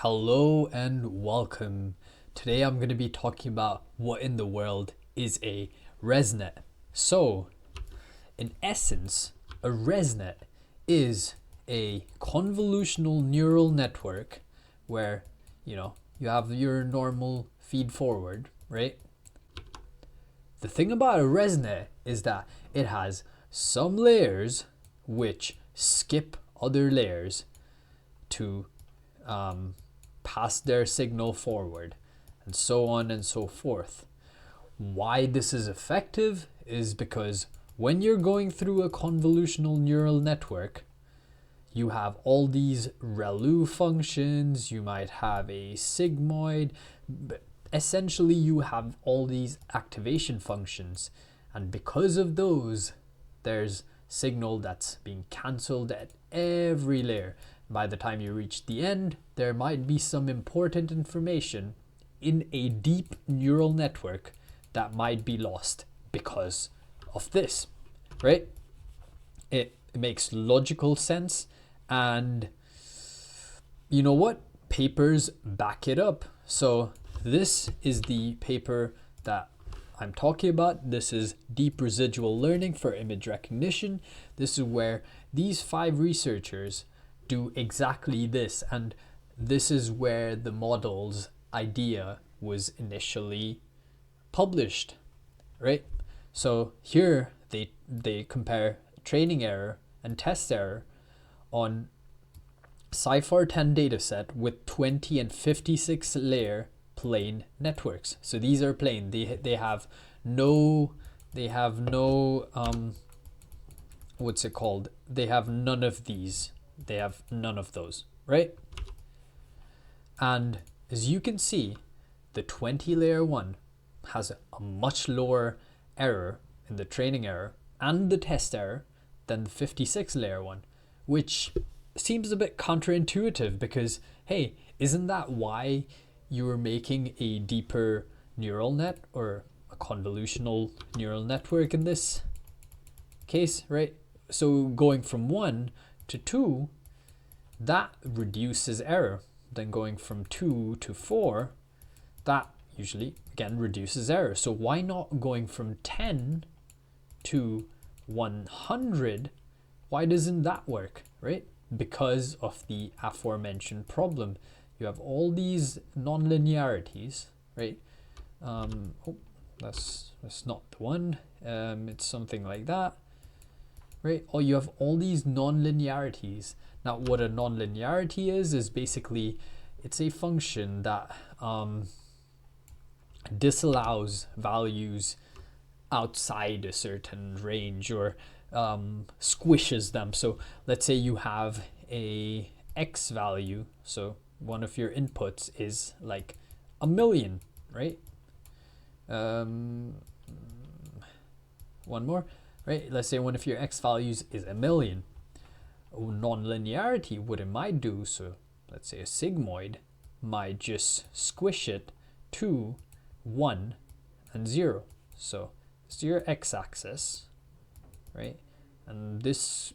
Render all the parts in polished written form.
Hello and welcome. Today I'm going to be talking about what in the world is a ResNet. So, in essence, a ResNet is a convolutional neural network where, you have your normal feed forward, right? The thing about a ResNet is that it has some layers which skip other layers to pass their signal forward, and so on and so forth. Why this is effective is because when you're going through a convolutional neural network, you have all these ReLU functions, you might have a sigmoid, but essentially you have all these activation functions, and because of those, there's signal that's being cancelled at every layer. By the time you reach the end, there might be some important information in a deep neural network that might be lost because of this, right? It makes logical sense, and you know what? Papers back it up. So this is the paper that I'm talking about. This is deep residual learning for image recognition. This is where these 5 researchers do exactly this, and this is where the model's idea was initially published, right? So here they compare training error and test error on CIFAR 10 dataset with 20 and 56 layer plane networks. So these are plane. They have no what's it called? They have none of these. They have none of those, right? And as you can see, the 20 layer one has a much lower error in the training error and the test error than the 56 layer one, which seems a bit counterintuitive because, hey, isn't that why you were making a deeper neural net or a convolutional neural network in this case, right? So going from 1 to 2, that reduces error. Then going from 2 to 4, that usually again reduces error. So why not going from 10 to 100? Why doesn't that work, right? Because of the aforementioned problem. You have all these non-linearities, right? That's not the one. It's something like that, right? Or you have all these non-linearities. Now, what a non-linearity is basically it's a function that disallows values outside a certain range or squishes them. So let's say you have a x value, so one of your inputs is like a million, right? One more, right? Let's say one of your x values is a million. Non-linearity, what it might do, so let's say a sigmoid might just squish it to 1 and 0. So it's your x-axis, right? And this,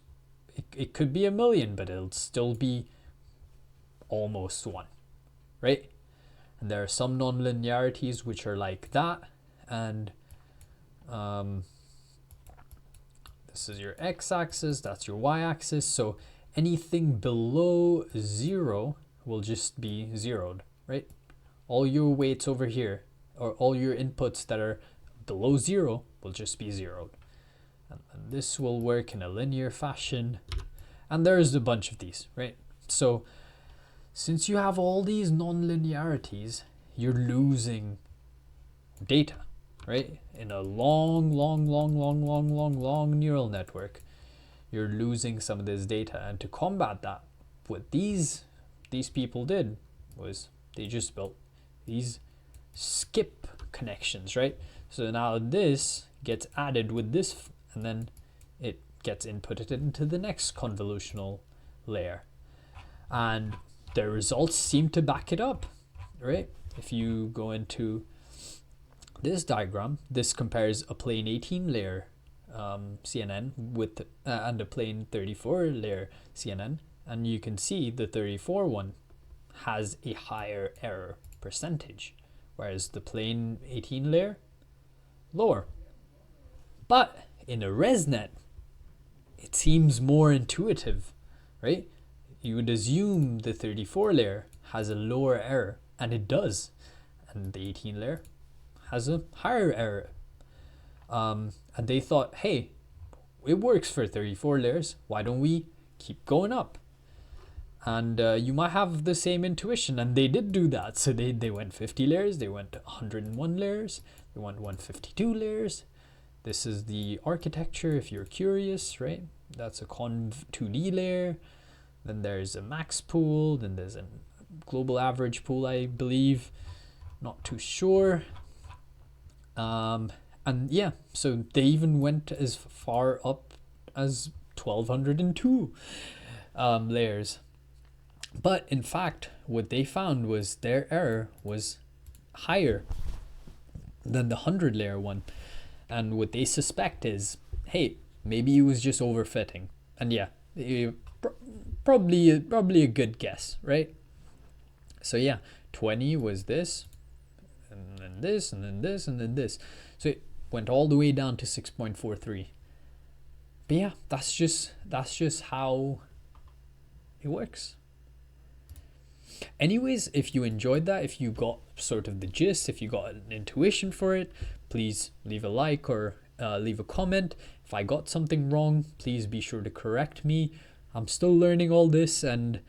it could be a million, but it'll still be almost 1, right? And there are some non-linearities which are like that, and this is your x-axis, that's your y-axis, so anything below 0 will just be zeroed, right? All your weights over here, or all your inputs that are below 0 will just be zeroed. And this will work in a linear fashion, and there's a bunch of these, right? So since you have all these non-linearities, you're losing data, right? In a long neural network, you're losing some of this data. And to combat that, what these people did was they just built these skip connections, right? So now this gets added with this, and then it gets inputted into the next convolutional layer. And the results seem to back it up, right? If you go into this diagram, this compares a plane 18 layer CNN with and a plane 34 layer CNN, and you can see the 34 one has a higher error percentage, whereas the plain 18 layer, lower. But in a ResNet, it seems more intuitive, right? You would assume the 34 layer has a lower error, and it does. And the 18 layer has a higher error. And they thought, hey, it works for 34 layers. Why don't we keep going up? And you might have the same intuition, and they did do that. So they went 50 layers, they went 101 layers, they went 152 layers. This is the architecture if you're curious, right? That's a conv 2D layer. Then there's a max pool, then there's a global average pool, I believe. Not too sure. And yeah, so they even went as far up as 1202 layers. But in fact, what they found was their error was higher than the 100 layer one. And what they suspect is, hey, maybe it was just overfitting. And yeah, probably a good guess, right? So yeah, 20 was this, and then this, and then this, and then this. So it went all the way down to 6.43. But yeah, that's just how it works. Anyways, if you enjoyed that, if you got sort of the gist, if you got an intuition for it, please leave a like or leave a comment. If I got something wrong, please be sure to correct me. I'm still learning all this, and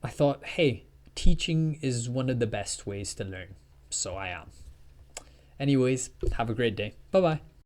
I thought, hey, teaching is one of the best ways to learn. So I am. Anyways, have a great day. Bye-bye.